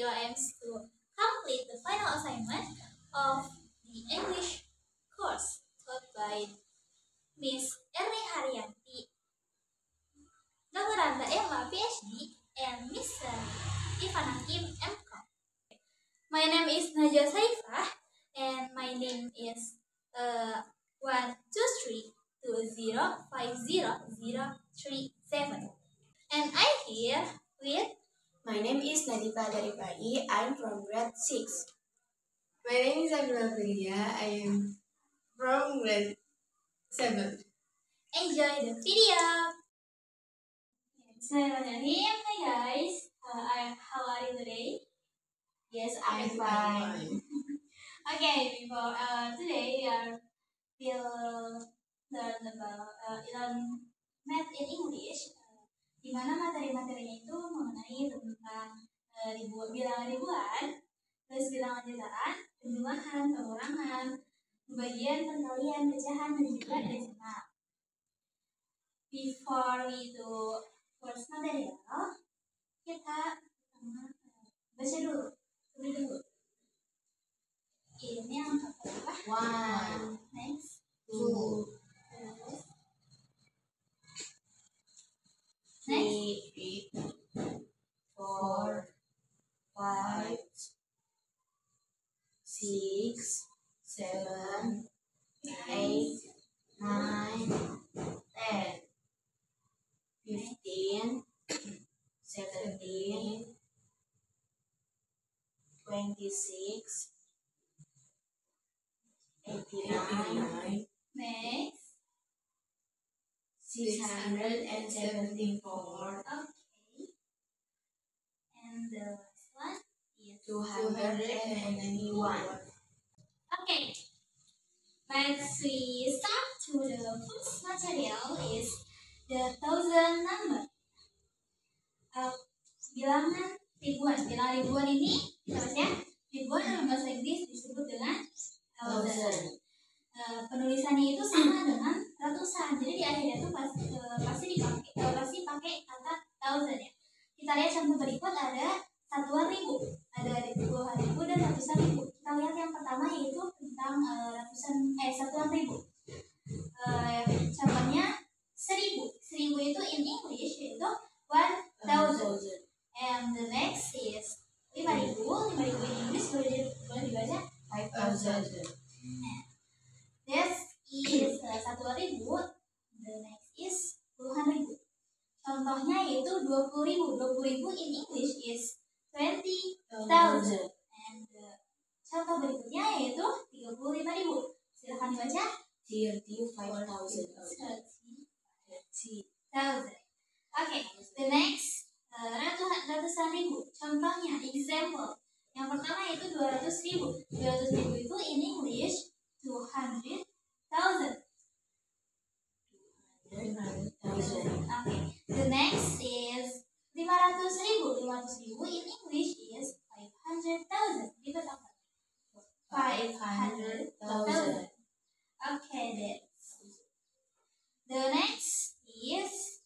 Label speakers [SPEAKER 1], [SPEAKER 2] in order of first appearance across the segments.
[SPEAKER 1] video aims to complete the final assignment of the English course taught by Miss Erni Haryanti, Dr. Randa Emma, PhD, and Mr. Ivan Hakim, MCom. My name is Najwa Saifah, and my name is 12320500037. And I'm here with.
[SPEAKER 2] My name is Nadifa Daribai. I'm from grade 6.
[SPEAKER 3] My name is Agla Priya. I am from grade 7.
[SPEAKER 1] Enjoy the video! Bismillahirrahmanirrahim. Hi guys, how are you today?
[SPEAKER 2] Yes, I'm fine.
[SPEAKER 1] Okay, before today we'll learn about learn math in English. Di mana materi-materinya itu mengenai tentang bilangan ribuan, terus bilangan jutaan, penjumlahan, pengurangan, pembagian, perkalian, pecahan, dan juga desimal. Before we do first material, kita baca dulu, tulis dulu. Ini yang pertama.
[SPEAKER 2] 1,
[SPEAKER 1] Next.
[SPEAKER 2] 2, 3, 4, 5, 6, 7, 8, 9, 10, 15, 17, 26, 89,
[SPEAKER 1] Next.
[SPEAKER 2] 674,
[SPEAKER 1] Okay. And the last one is
[SPEAKER 2] 291.
[SPEAKER 1] okay. Let's we start to the first material is the thousand number. Bilangan ribuan. Bilangan ribuan ini kita baca ya. Ribuan dalam bahasa Inggris disebut dengan thousand. Penulisannya itu sama dengan ratusan. Jadi di akhirnya itu pasti pakai kata thousand ya. Kita lihat contoh berikut, ada satuan ribu, ada puluhan ribu dan ratusan ribu. Kita lihat yang pertama yaitu tentang satuan ribu. Contohnya 1000. 1000 itu in English yaitu 1000. And the next is 5000. 5000 in English boleh dibaca
[SPEAKER 2] 5,000.
[SPEAKER 1] This is satuan ribu. The next is puluhan ribu. Contohnya yaitu 20.000. 20.000 in English is 20,000. And contoh berikutnya yaitu 35.000. Silahkan dibaca
[SPEAKER 2] 35,000.
[SPEAKER 1] Okay, the next ratusan ribu. Contohnya example. Yang pertama yaitu 200.000. 200.000 itu in English 200,000. Okay. The next is 500.000. 500.000 in English is 500,000. Repeat after me. 500,000. Okay, the next is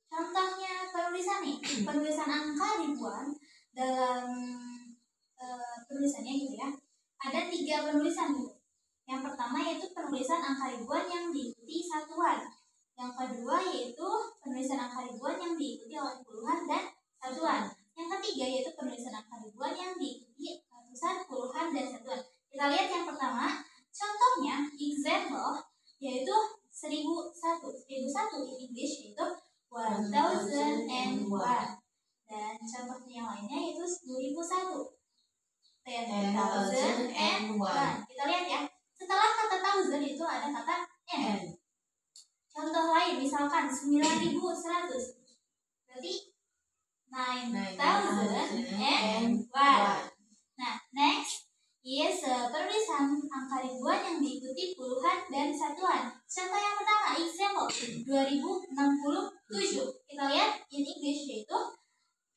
[SPEAKER 1] contohnya penulisan nih. Penulisan angka ribuan dalam penulisannya gitu ya. Ada 3 penulisan gitu. Yang pertama yaitu penulisan angka ribuan yang diikuti satuan. Yang kedua yaitu penulisan angka ribuan yang diikuti oleh puluhan dan satuan. Yang ketiga yaitu penulisan angka ribuan yang diikuti ratusan, puluhan, dan satuan. Kita lihat yang pertama. Contohnya example yaitu 1001. 1001 in English yaitu 1001. Dan contohnya yang lainnya yaitu 10,001. 10,001. Kita lihat ya. Setelah kata thousand itu ada kata n. Contoh lain misalkan 9.100. Berarti 9,001. Nah, next is penulisan angka ribuan yang diikuti puluhan dan satuan. Contoh yang pertama example 2067. Kita lihat in English yaitu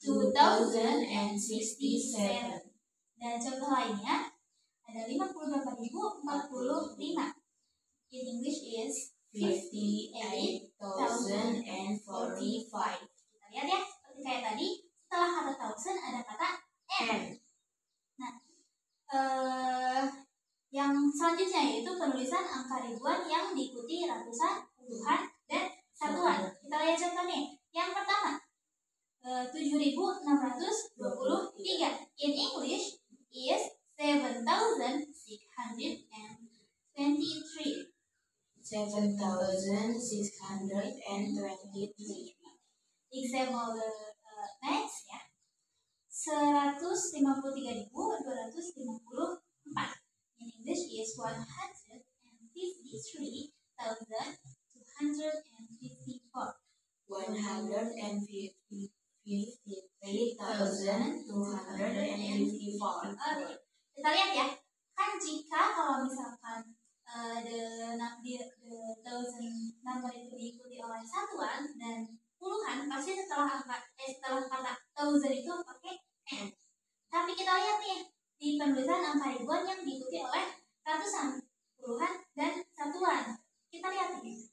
[SPEAKER 1] 2067. Dan contoh lainnya ada 58.045. In English is
[SPEAKER 2] 58,045.
[SPEAKER 1] Kita lihat ya, seperti kayak tadi, setelah kata thousand ada kata penulisan angka ribuan yang diikuti ratusan, puluhan, dan satuan. Kita lihat contohnya. Yang pertama, 7.623. In English is 7,623.
[SPEAKER 2] 7,623.
[SPEAKER 1] Example next ya. 153.254. In English is 153,254.
[SPEAKER 2] 153,254.
[SPEAKER 1] Oke. Kita lihat ya. Kan jika kalau misalkan the thousand number itu diikuti oleh satuan dan puluhan, pasti setelah kata thousand itu pakai n. Tapi kita lihat nih di penulisan angka ribuan yang diikuti oleh ratusan, puluhan, dan satuan. Kita lihat nih,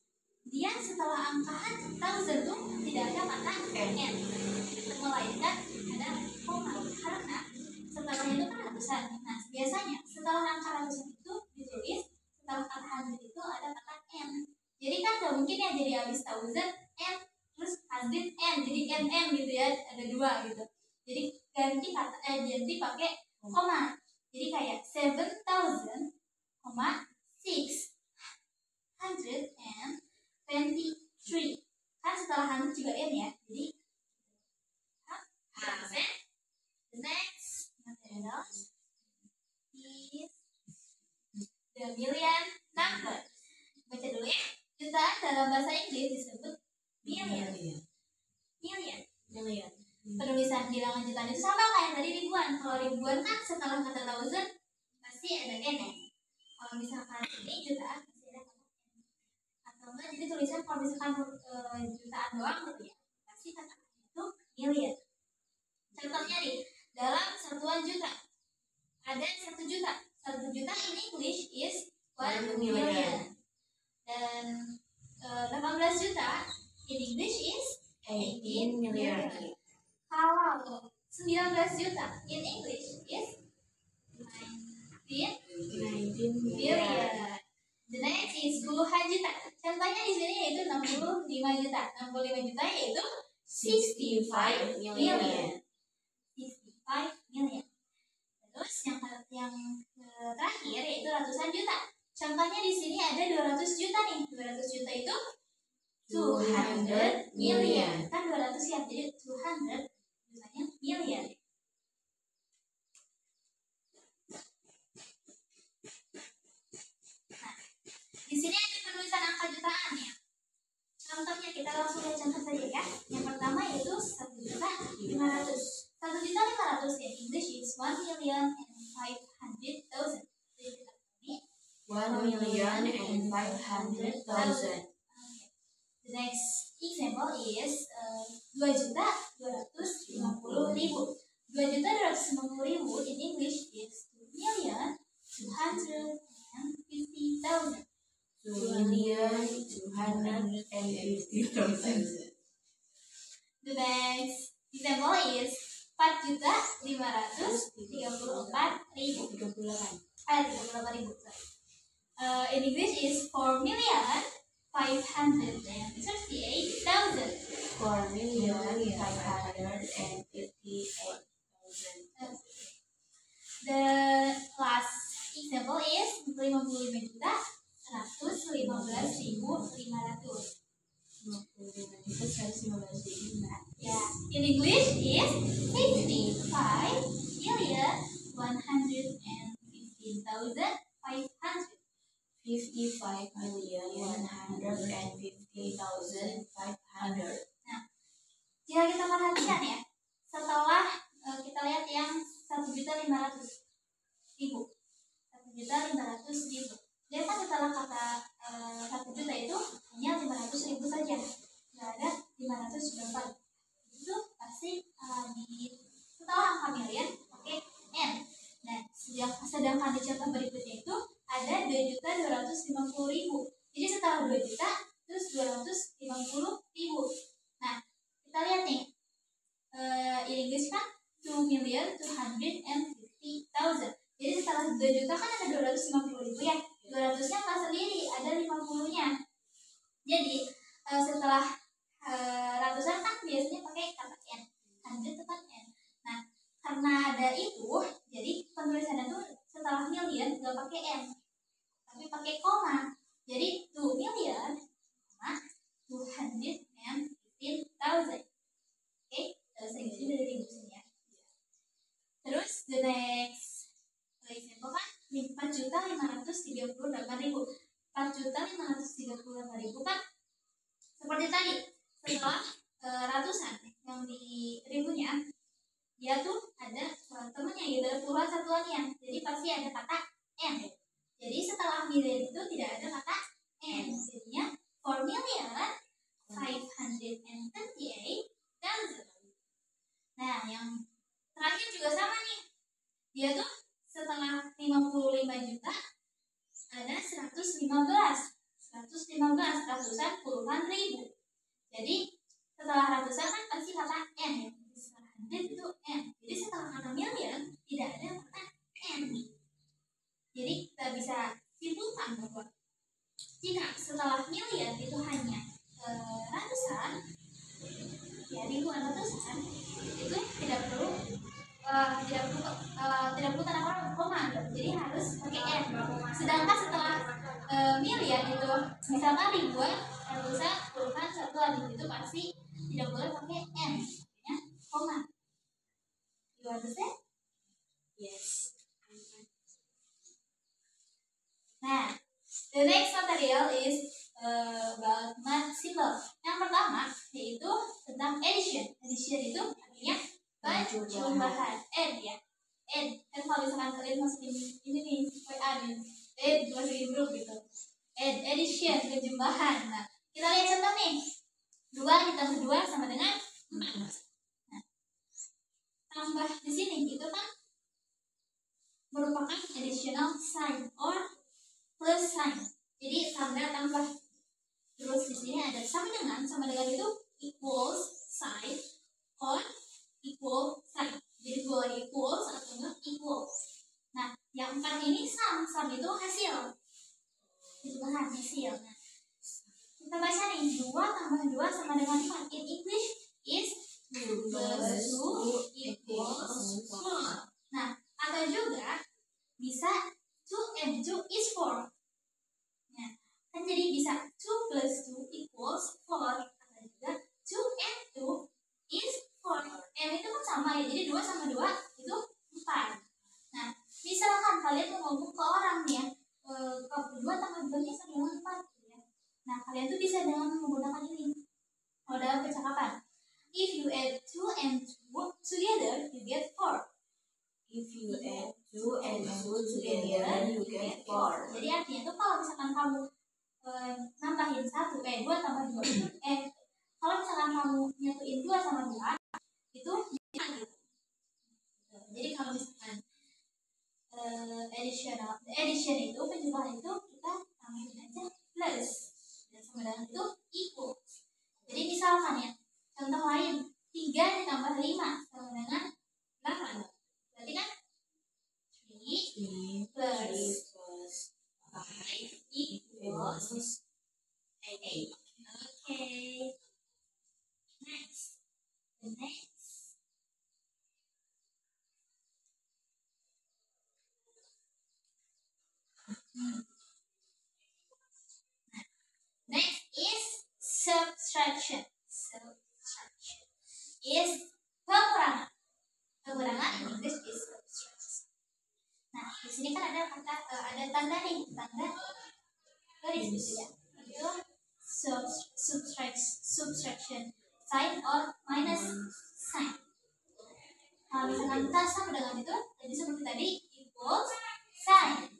[SPEAKER 1] dia setelah angka thousand tuh tidak ada kata n, melainkan ada koma, karena setelahnya itu kan ratusan. Nah, biasanya setelah angka ratusan itu ditulis setelah kata hundred itu ada kata n. Jadi kan gak mungkin ya jadi habis thousand n terus hundred n, jadi nm gitu ya, ada dua gitu. Jadi ganti pakai koma. Jadi kayak 7,623. Kan setelah hundred juga n ya. Jadi the next material is the million number. Baca dulu ya. Jutaan dalam bahasa Inggris disebut million. Penulisan bilangan jutaan itu sama kayak tadi ribuan. Kalau ribuan kan setelah kata thousand pasti ada n. Kalau misalkan ini jutaan pasti ada kata n. Atau enggak jadi tulisan kalau misalkan jutaan doang gitu ya, pasti kata itu million. Contohnya nih, dalam satuan juta ada 1 juta. 1 juta in English is 1 million. Dan 18 juta in English is 18 million. Kalau 19 juta in English is 19 million. The next is puluhan juta. Contohnya di sini yaitu 65 juta. 65 juta yaitu 65 million. 65 million. Terus yang terakhir yaitu ratusan juta. Contohnya di sini ada 200 juta nih. 200 juta itu 200 million. Kan 200 ya, jadi 200 jutanya million. Nah, di sini ada penulisan angka jutaan ya. Contohnya kita langsung lihat contoh saja ya. Yang pertama yaitu 1.500.000. 1.500.000 in English is 1,500,000.
[SPEAKER 2] 1,500,000.
[SPEAKER 1] The next example is 2.250.000. 2.250.000 in English is 2,250,000.
[SPEAKER 2] 2,250,000.
[SPEAKER 1] The next example is 4.534.000. 38.000. In English is 4,538,000.
[SPEAKER 2] 4,558,000.
[SPEAKER 1] The last example is 55.115.500. Yeah. In English is 55,115,500.
[SPEAKER 2] 55,150,500.
[SPEAKER 1] Nah, jika kita perhatikan ya, setelah kita lihat yang 1.500.000. 1.500.000. Dia kan setelah kata 1 juta itu hanya 500.000 saja, nggak ada 500 berapa. Itu pasti setelah angka million pakai n. Nah, sedangkan di contoh berikutnya itu ada 2.250.000. Jadi setelah 2 juta terus 250.000. Nah, kita lihat nih, in English kan 2,250,000. Jadi setelah 2 juta kan ada 250.000 ya. 200-nya nggak biasanya pakai kata n. 100 itu kan n. Nah, karena ada itu, jadi penulisannya tuh setelah million nggak pakai n, tapi pakai koma. Jadi 2.215,000. Oke, bahasa Inggrisnya dari ribu sini ya. Terus the next example kan 4.538.000. 4.538.000 kan seperti tadi, setelah ratusan yang di ribunya dia tuh ada temannya gitu, ada puluhan satuannya, jadi pasti ada kata n. Jadi setelah million itu tidak ada kata n, jadinya 4.538,000. Nah, yang terakhir juga sama nih, dia tuh setelah 55 juta ada 115 ratusan puluhan ribu. Jadi setelah ratusan kan pasti kata n ya, setelah 100 itu n. Jadi setelah kata million tidak ada kata n. Jadi kita bisa simpulkan bahwa jika setelah million itu hanya ratusan, ya ribuan ratusan, itu tidak perlu tanda koma, jadi harus pakai n. Sedangkan setelah million itu misalkan ribuan, ratusan, puluhan, satuan, itu pasti tidak boleh pakai n, ya, koma. You understand?
[SPEAKER 2] Yes.
[SPEAKER 1] Nah, the next material is about math symbol. Yang pertama yaitu tentang addition. Addition itu artinya penjumlahan. Add ya. Add. Kan kalau misalkan kalian masukin ini nih, WA nih, add masukin grup gitu. Add, addition, penjumlahan. Nah, kita lihat contoh nih. 2 ditambah 2 sama dengan 4. Nah, tambah di sini itu kan merupakan additional sign or plus sign. Jadi tanda tambah. Terus di sini ada sama dengan itu equals sign or equal sign. Jadi dua equals atau enggak equals. Nah, yang 4 ini sum itu hasil. Itu kan hasil. Nah, kita baca nih, 2 tambah 2 sama dengan 4. In English is 2 plus 2 equals 4. Nah, atau juga bisa 2 and 2 is 4. Nah, kan jadi bisa 2 plus 2 equals 4. Atau juga 2 and 2 is 4. N itu kan sama ya, jadi 2 sama 2 itu 4. Nah, misalkan kalian mau ngomong ke orang nih ya, 2 tambah 2 nya sama dengan 4 ya. Nah, kalian tuh bisa dengan menggunakan ini. Kalau dalam percakapan, if you add 2 and 2 together, you get 4.
[SPEAKER 2] If you add 2 and 2 together, you get 4.
[SPEAKER 1] Jadi artinya tuh kalau misalkan kamu nambahin 2 tambah 2 kalau misalkan kamu nyatuin 2 sama 2 itu jadi kalau misalkan addition itu penjumlahan itu kita tambahin aja plus dan sama dengan itu equal. Jadi misalkan ya, contoh lain 3 ditambah 5 sama dengan 8. Berarti kan 3 plus 5 equals 8. Okay. Next. The next. Next is subtraction. Subtraction is pengurangan. Pengurangan in English is subtraction. Nah, di sini kan ada kata ada tanda nih, tanda garis gitu ya. Itu subtraction sign or minus sign. Kalau misalkan kita sama dengan itu, jadi seperti tadi equals sign.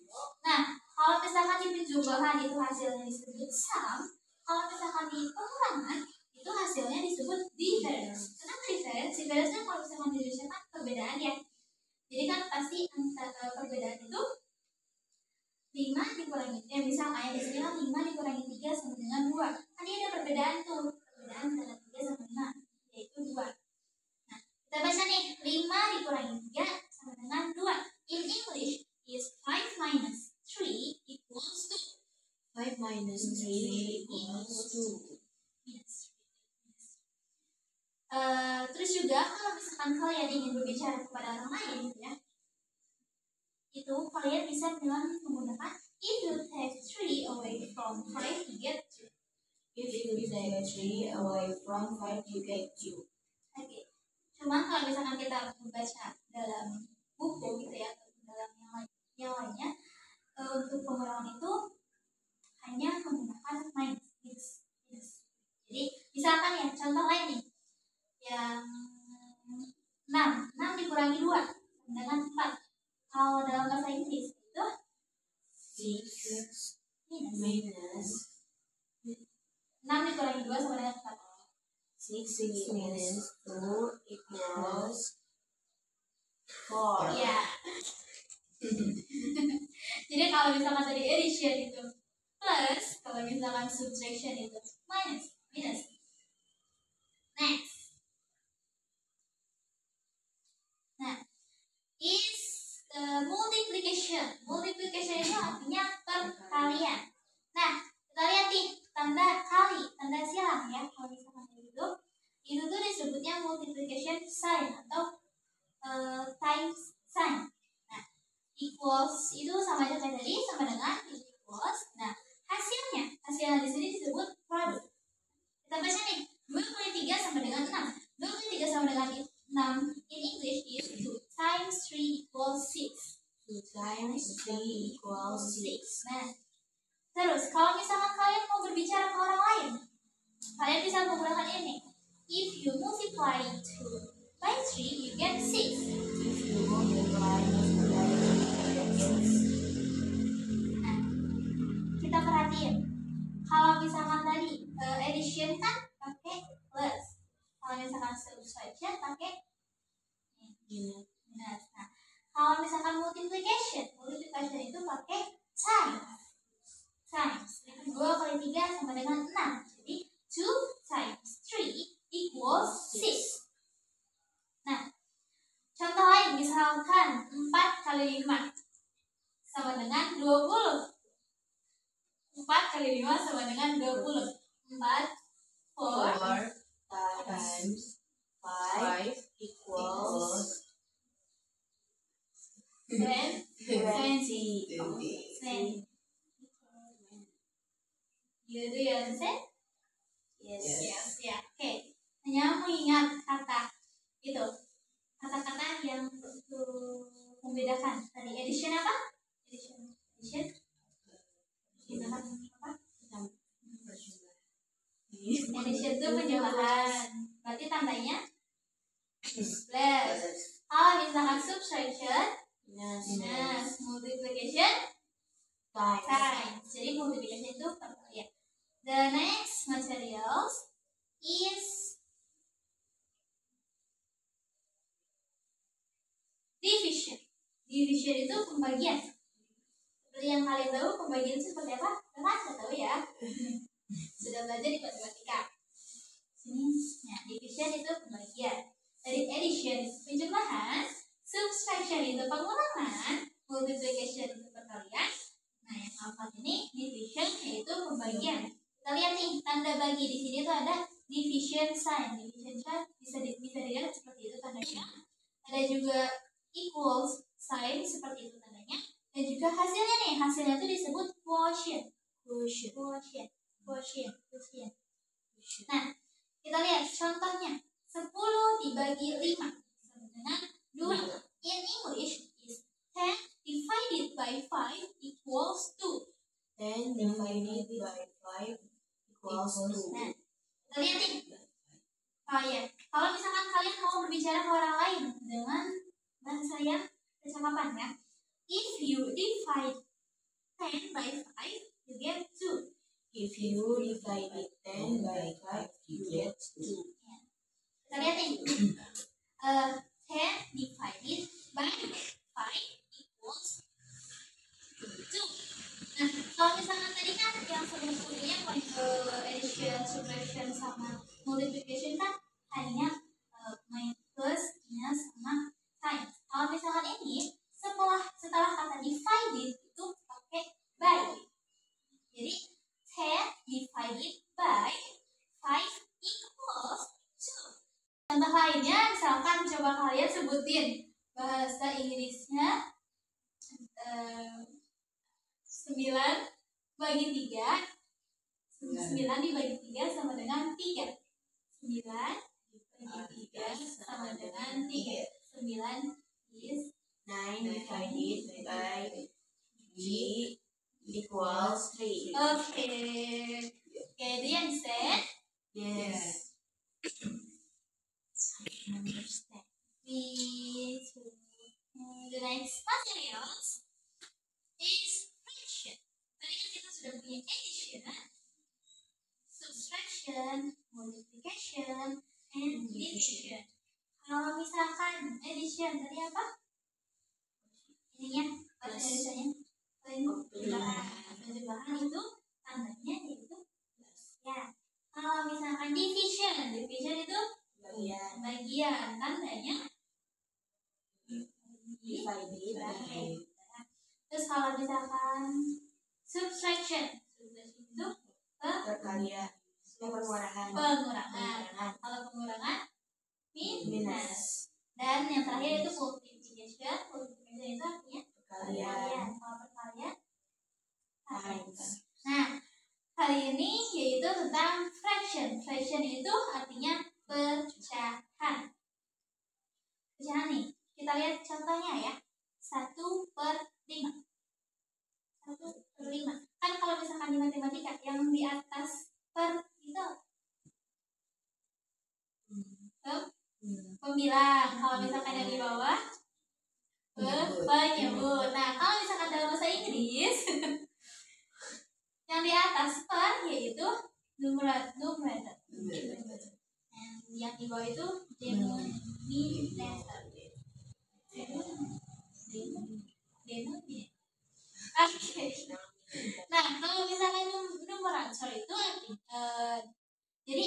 [SPEAKER 1] Nah, kalau misalkan di penjumlahan itu hasilnya disebut sum, kalau misalkan di pengurangan itu hasilnya disebut difference. Kenapa difference? Difference kan kalau misalkan di Indonesia kan perbedaan ya. Jadi kan pasti antara perbedaan itu 5 dikurangi misalnya di sini kan 5 dikurangi 3 sama dengan 2. Kan ini ada perbedaan tuh, perbedaan antara 3 sama 5 yaitu 2. Nah, kita baca nih, 5 dikurangi 3 sama dengan 2. In English is 5 minus 3 equals 2.
[SPEAKER 2] 5 minus 3 equals 2.
[SPEAKER 1] Yes. juga kalau misalkan kalian ingin berbicara kepada orang lain gitu ya, itu kalian bisa bilang menggunakan if you take 3 away from 5 you get 2.
[SPEAKER 2] If you take 3 away from 5, you get 2.
[SPEAKER 1] Oke. Cuma kalau misalkan kita membaca dalam buku gitu ya, atau dalam yang lainnya, untuk pengurangan itu hanya menggunakan minus. Jadi misalkan ya contoh lain nih, yang 6 dikurangi 2 dengan 4. Kalau dalam bahasa Inggris itu
[SPEAKER 2] 6
[SPEAKER 1] minus.
[SPEAKER 2] minus
[SPEAKER 1] 6 dikurangi 2 sama dengan 4.
[SPEAKER 2] 6 minus 2 equals 4.
[SPEAKER 1] Iya. Jadi kalau misalkan tadi addition itu plus, kalau misalkan subtraction itu minus. Next. Nah, is multiplication. Multiplication itu artinya perkalian. Nah, kita lihat nih tanda kali, tanda silang ya. Kalau misalkan itu tuh disebutnya multiplication sign atau times sign. Nah, equals itu sama aja kayak tadi, sama dengan equals. Nah, hasilnya di sini disebut produk. Kita baca nih, 23 sama dengan 6. 23 sama dengan 6 in English is 2 times 3 equals 6.
[SPEAKER 2] 2 times 3 equals 6.
[SPEAKER 1] Nah, terus kalau misalkan kalian mau berbicara ke orang lain, kalian bisa menggunakan ini. If you multiply 2 by 3, you get 6.
[SPEAKER 2] If you multiply 2 by 3, you get 6.
[SPEAKER 1] Nah, kita perhatiin. Kalau misalkan tadi addition kan pakai plus. Kalau misalkan subtraction pakai minus. Nah, kalau misalkan multiplication itu pakai times. 2 kali 3 sama dengan 6. Jadi 2 times 3 equals 6. Nah, contoh lain misalkan 4 kali 5 sama dengan 20. 4 kali 5 sama dengan 20. 4
[SPEAKER 2] times 5 equals
[SPEAKER 1] 20. You do you understand?
[SPEAKER 2] Yes.
[SPEAKER 1] Ya. Oke. Hanya mengingat kata-kata yang untuk membedakan. Tadi addition apa? Addition apa? Addition itu penjumlahan. Berarti tandanya plus. Kalau misalkan subtraction, multiplication times. Jadi multiplication itu perkalian. The next materials is division. Division itu pembagian. Seperti yang kalian tahu, pembagian itu seperti apa? Sudah tahu ya. Sudah belajar di matematika. Sini, nah, division itu pembagian. Dari addition itu penjumlahan, subtraction itu pengurangan, multiplication itu perkalian. Nah, yang keempat ini division yaitu pembagian. Kita lihat nih tanda bagi di sini tuh ada division sign. Division sign bisa dilihat seperti itu tandanya. Ada juga equals sign seperti itu tandanya. Dan juga hasilnya itu disebut quotient. Nah, kita lihat contohnya. 10 dibagi 5 sama dengan 2. In English is 10 divided by 5 equals 2.
[SPEAKER 2] 10 divided by 5 equals 2.
[SPEAKER 1] Nah, kita lihat nih. Oh ya, kalau misalkan kalian mau berbicara ke orang lain dengan bahasa yang kecakapan ya. If you divide 10 by 5, you get 2.
[SPEAKER 2] If you divide 10 by 5, you get 2.
[SPEAKER 1] Kita lihat nih. 10 divided by 5 equals 2. Nah, kalau misalkan tadi kan yang sebelumnya addition, subtraction sama multiplication kan hanya plus, minus sama times. Kalau misalkan ini setelah kata divided itu pakai by. Jadi 10 divided by 5 equals 2. Contoh lainnya Contohnya misalkan coba kalian sebutin bahasa Inggrisnya 9 bagi 3. 9 dibagi 3 sama dengan 3. 9 dibagi 3 sama dengan 3. 9 is
[SPEAKER 2] 9 divided by 3 equals 3.
[SPEAKER 1] Okay. Okay, do you understand?
[SPEAKER 2] Yes.
[SPEAKER 1] Understand. We to the next materials is fraction. Tadi kan kita sudah punya addition, subtraction, multiplication, and division. Kalau misalkan addition tadi apa? Ininya, apa tulisannya? Penjumlahan itu tandanya yaitu ya. Kalau misalkan division itu bagian tandanya
[SPEAKER 2] Divided.
[SPEAKER 1] Terus kalau misalkan subtraction itu
[SPEAKER 2] Perkalian. Pengurangan.
[SPEAKER 1] Kalau pengurangan minus. Dan yang terakhir itu multiplication itu artinya perkalian. Kalau perkalian times. Nah, hari ini yaitu tentang fraction. Fraction itu artinya pecahan. Pecahan nih, kita lihat contohnya ya. 1/5. 1/5. Kan kalau misalkan di matematika yang di atas per itu pembilang. Kalau misalkan yang di bawah penyebut. Nah, kalau misalkan dalam bahasa Inggris yang di atas per yaitu numerator. Yang di bawah itu denominator. Oke. Nah, kalau misalkan numerator itu jadi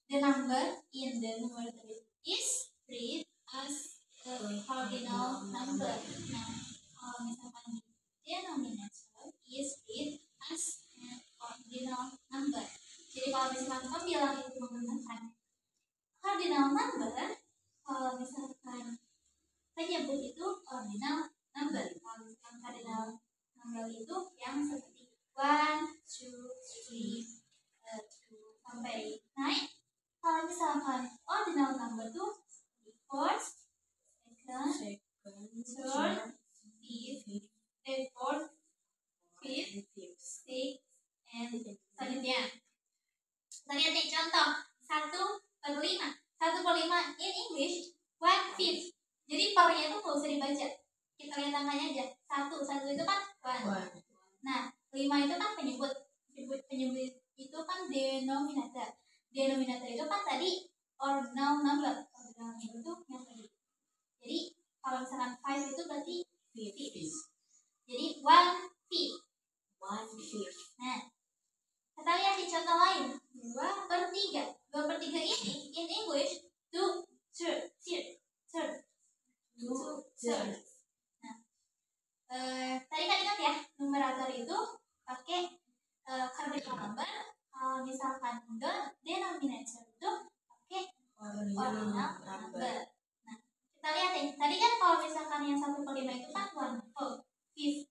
[SPEAKER 1] the number in the numerator is treated as a cardinal number. Nah, kalau misalkan denominator is treated as an ordinal number. Jadi kalau misalkan pembilang itu menggunakan cardinal number, kalau misalkan penyebut itu ordinal number. Kalau misalkan cardinal number itu yang seperti 1, 2, 3, 2 sampai naik. Kalau misalkan ordinal number itu first, second, third, fourth, fifth, sixth, and selanjutnya. Kita lihat nih contoh 1/5. 1/5 in English 1/5. Jadi pernya itu nggak usah dibaca. Kita lihat angkanya aja. 1 itu kan 1. Nah, 5 itu kan penyebut. Penyebut itu kan denominator. Denominator itu kan tadi ordinal number. Ordinal number itu yang tadi. Jadi kalau misalkan 5 itu berarti 5. Jadi 1/5. Nah, kita lihat di contoh lain. 2/3. 2/3 ini in English 2/3. Nah, tadi kan ingat ya, numerator itu pakai cardinal number. Kalau misalkan denominator itu pakai ordinal number. Nah, kita lihat nih. Tadi kan kalau misalkan yang 1/5 itu kan 1/5.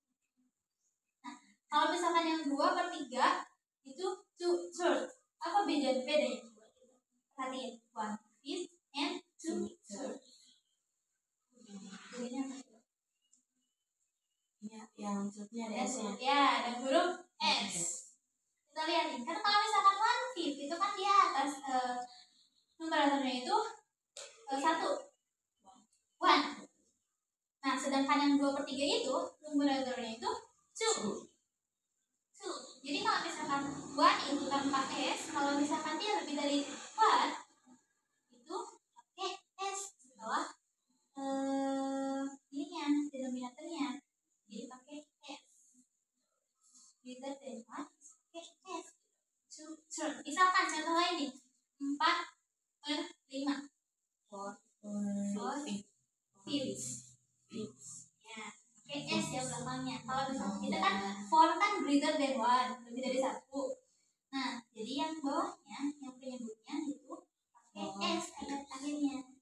[SPEAKER 1] Nah, kalau misalkan yang 2/3 itu 2/3. Apa bedanya? Perhatiin 1/5 and 2/3. Bedanya apa?
[SPEAKER 2] Yang maksudnya ada S-nya.
[SPEAKER 1] Ya, ada huruf S. Kita lihat nih, kan kalau misalkan 1/5 itu kan di atas numeratornya itu 1. Nah, sedangkan yang 2/3 itu numeratornya itu 2. Jadi kalau misalkan 1 itu tanpa S, kalau misalkan dia lebih dari 1 itu pakai S setelah ininya, denominatornya. Jadi pakai S. Greater than 1 pakai S. Misalkan contoh lain nih, 4/5. 4/5. Ya, pakai S ya belakangnya. Kalau misalkan kita kan 4 kan greater than 1, lebih dari 1. Nah, jadi yang bawahnya, yang penyebutnya itu pakai S akhirnya.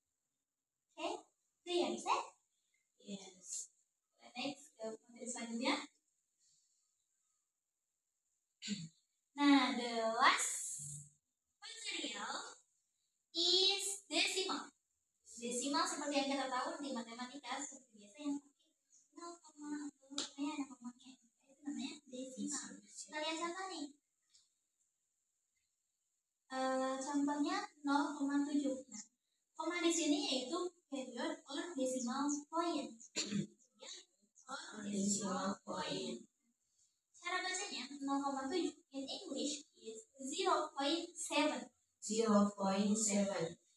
[SPEAKER 1] desimal seperti yang kita tahu di matematika seperti biasa yang pakai 0, atau ada komanya itu namanya desimal. Kita lihat contoh nih. Contohnya 0,7. Nah, koma di sini yaitu period or decimal point.
[SPEAKER 2] Decimal point.
[SPEAKER 1] Cara bacanya 0,7 in English is 0.7.
[SPEAKER 2] 0.7.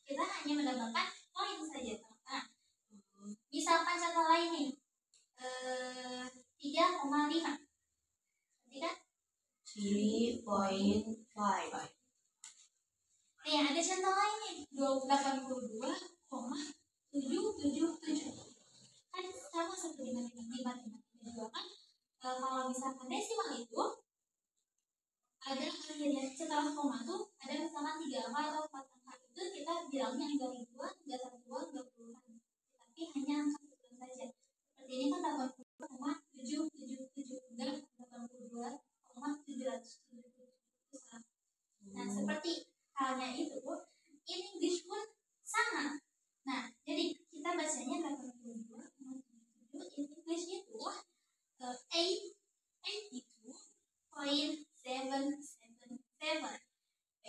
[SPEAKER 1] Kita hanya menambahkan poin saja, teman-teman. Misalkan contoh lain nih, 3,5. Tidak?
[SPEAKER 2] 3.5.
[SPEAKER 1] Nih, ada contoh lain nih, 82,777. Kan sama seperti di matematika juga kan. Kalau misalkan desimal itu ada akhirnya setelah koma tuh ada misalkan 3 angka atau 4 angka, itu kita bilangnya enggak ribuan, enggak satuan, enggak puluhan, tapi hanya angka satuan saja. Seperti ini kan 80,777 enggak 82,777. Nah, seperti halnya itu in English pun sama. Nah, jadi kita bacanya 82,777 in English itu 82.777.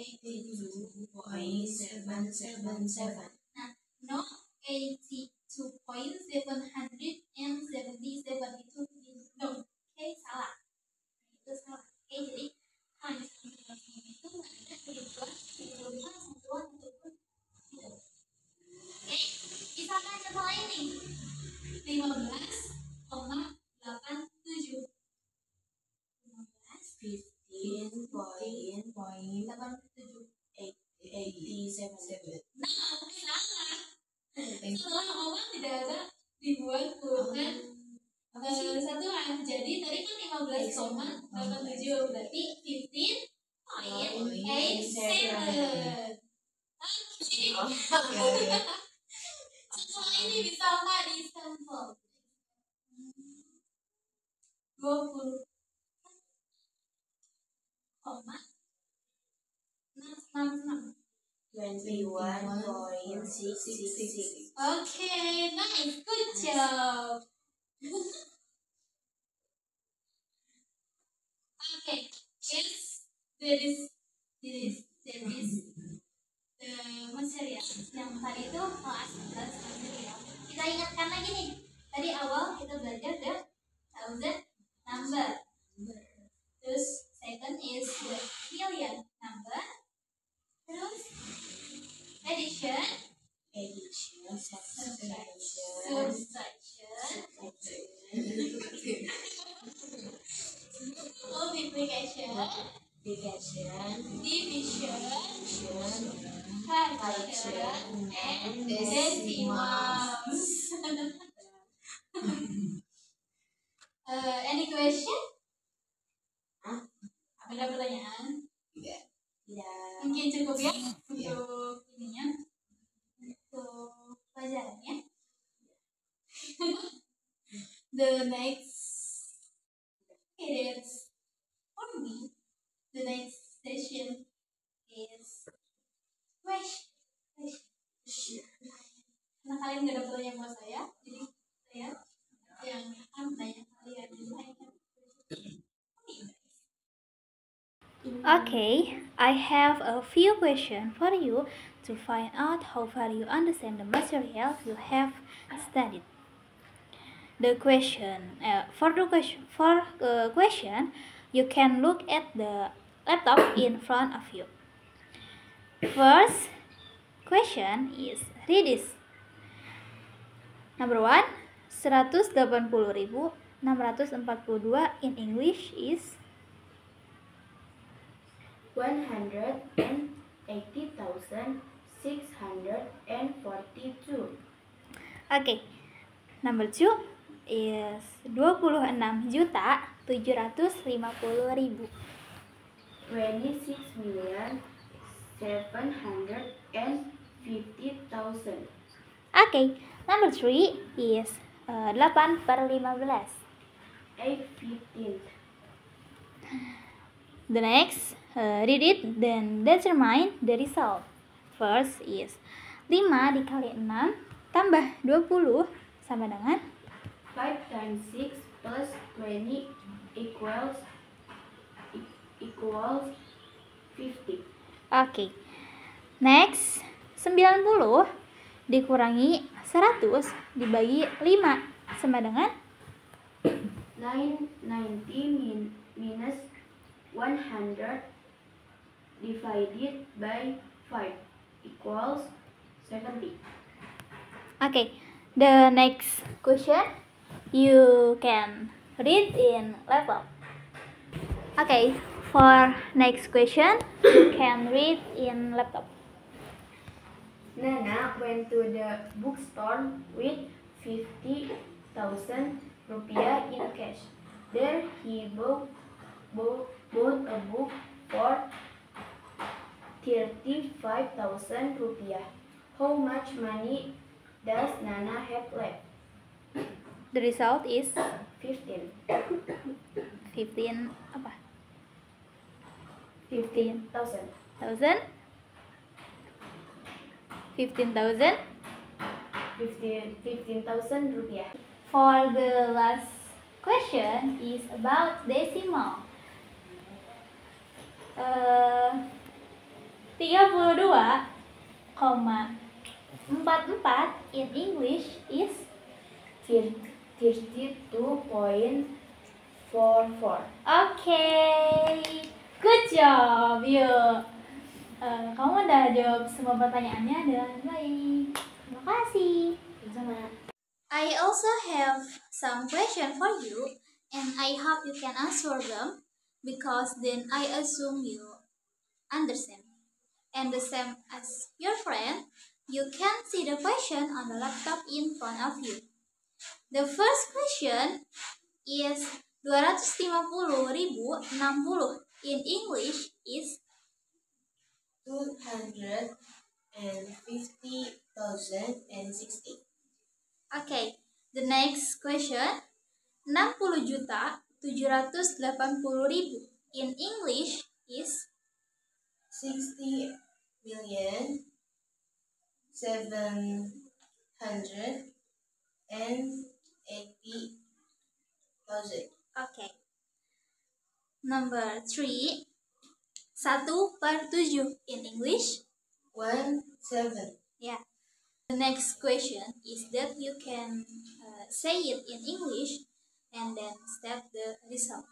[SPEAKER 2] 82.777.
[SPEAKER 1] Nah, no 82.777 itu no. Oke, salah. Itu salah. Oke, jadi hanya itu ada perubahan satuan ataupun tidak. Oke, misalkan contoh lain nih. 15,87.
[SPEAKER 2] 15.87.
[SPEAKER 1] Nah, salah. Setelah koma tidak ada dibuat urutan satuan. Jadi tadi kan 15,87 berarti 15.87. Contoh ini bisa apa di sampel? 20,666.
[SPEAKER 2] $21.666.
[SPEAKER 1] Okay, nice, good job. Okay, yes, there is the material yang tadi itu kelas 11 material. Kita ingatkan lagi nih, tadi awal kita belajar the thousand number. Terus second is the million number. Terus addition, subtraction, multiplication, division, fraction, and decimals. Any question? Ada pertanyaan?
[SPEAKER 2] Tidak.
[SPEAKER 1] Mungkin cukup ya untuk ininya, untuk pelajarannya. The next is for me. The next session is question. Karena kalian nggak ada pertanyaan buat saya, jadi saya yang akan menanya kalian.
[SPEAKER 4] Okay, I have a few questions for you to find out how far you understand the material you have studied. The question, you can look at the laptop in front of you. First question is, read this. Number 1, 180.642 in English is
[SPEAKER 2] 180,642.
[SPEAKER 4] Okay. Number 2 is 26.750.000.
[SPEAKER 2] 26,750,000.
[SPEAKER 4] Okay. Number 3 is 8/15.
[SPEAKER 2] 8/15.
[SPEAKER 4] The next, read it, then determine the result. First is 5 dikali 6 tambah 20 sama dengan
[SPEAKER 2] 5 times 6 plus 20 equals 50.
[SPEAKER 4] Oke. Next, 90 dikurangi 100 dibagi 5 sama dengan
[SPEAKER 2] 90 minus 100 divided by 5 equals 70.
[SPEAKER 4] Okay, the next question you can read in laptop. Okay, for next question you can read in laptop.
[SPEAKER 2] Nana went to the bookstore with 50,000 rupiah in cash. There he bought a book for 35,000 rupiah. How much money does Nana have left?
[SPEAKER 4] The result is
[SPEAKER 2] 15.
[SPEAKER 4] 15 apa?
[SPEAKER 2] 15,000.
[SPEAKER 4] 15,000
[SPEAKER 2] 15,000 rupiah.
[SPEAKER 4] For the last question is about decimal. 32,44 in English is
[SPEAKER 2] 32.44.
[SPEAKER 4] Okay, good job you. Kamu udah jawab semua pertanyaannya dengan baik. Terima kasih.
[SPEAKER 2] Sama.
[SPEAKER 1] I also have some question for you, and I hope you can answer them, because then I assume you understand. And the same as your friend, you can see the question on the laptop in front of you. The first question is 250.060 in English is
[SPEAKER 3] 250,060.
[SPEAKER 1] okay. The next question 60.780.000 in English is
[SPEAKER 3] 60,780,000.
[SPEAKER 1] okay. Number 3 1/7 in English.
[SPEAKER 3] 1/7.
[SPEAKER 1] Yeah. The next question is that you can say it in English and then step the result.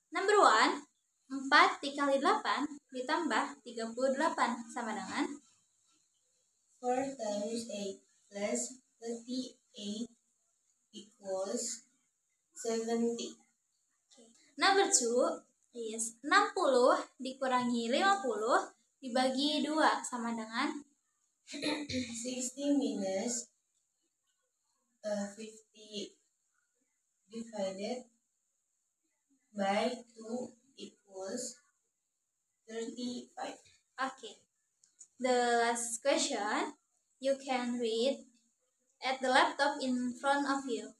[SPEAKER 1] Number 1, 4 dikali 8 ditambah 38 sama dengan
[SPEAKER 3] 4 times 8 plus 38 equals 70.
[SPEAKER 1] Number 2 is 60 dikurangi 50 dibagi 2 sama dengan
[SPEAKER 3] 60 minus 50 divided by 2 equals 35.
[SPEAKER 1] Okay. The last question you can read at the laptop in front of you.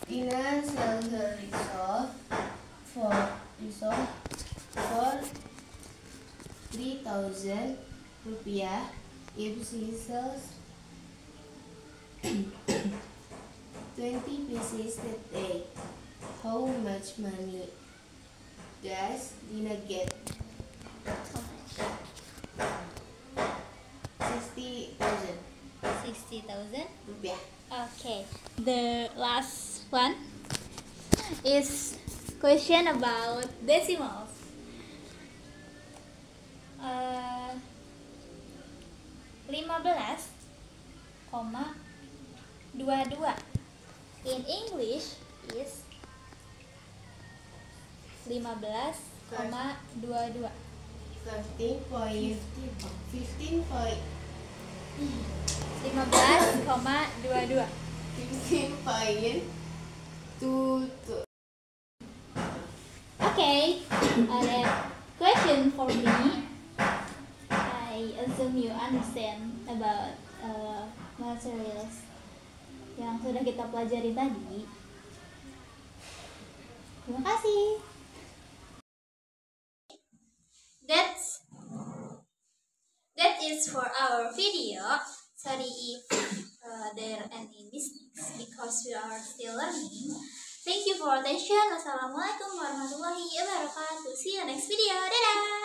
[SPEAKER 3] Tina sells her resolve for 3,000 rupiah. If she sells 20 pieces that day, how much money does Tina get? 60,000
[SPEAKER 4] 60,000.
[SPEAKER 3] rupiah.
[SPEAKER 4] Okay, the last one is question about decimals. 15,22 in English is 15,22.
[SPEAKER 3] 15.22.
[SPEAKER 4] 15,22.
[SPEAKER 3] 15.22.
[SPEAKER 4] Okay, that question for me. I assume you understand about materials yang sudah kita pelajari tadi. Terima kasih.
[SPEAKER 1] That is for our video. Sorry if share any mistakes because we are still learning. Thank you for attention. Wassalamualaikum warahmatullahi wabarakatuh. See you next video. Dadah.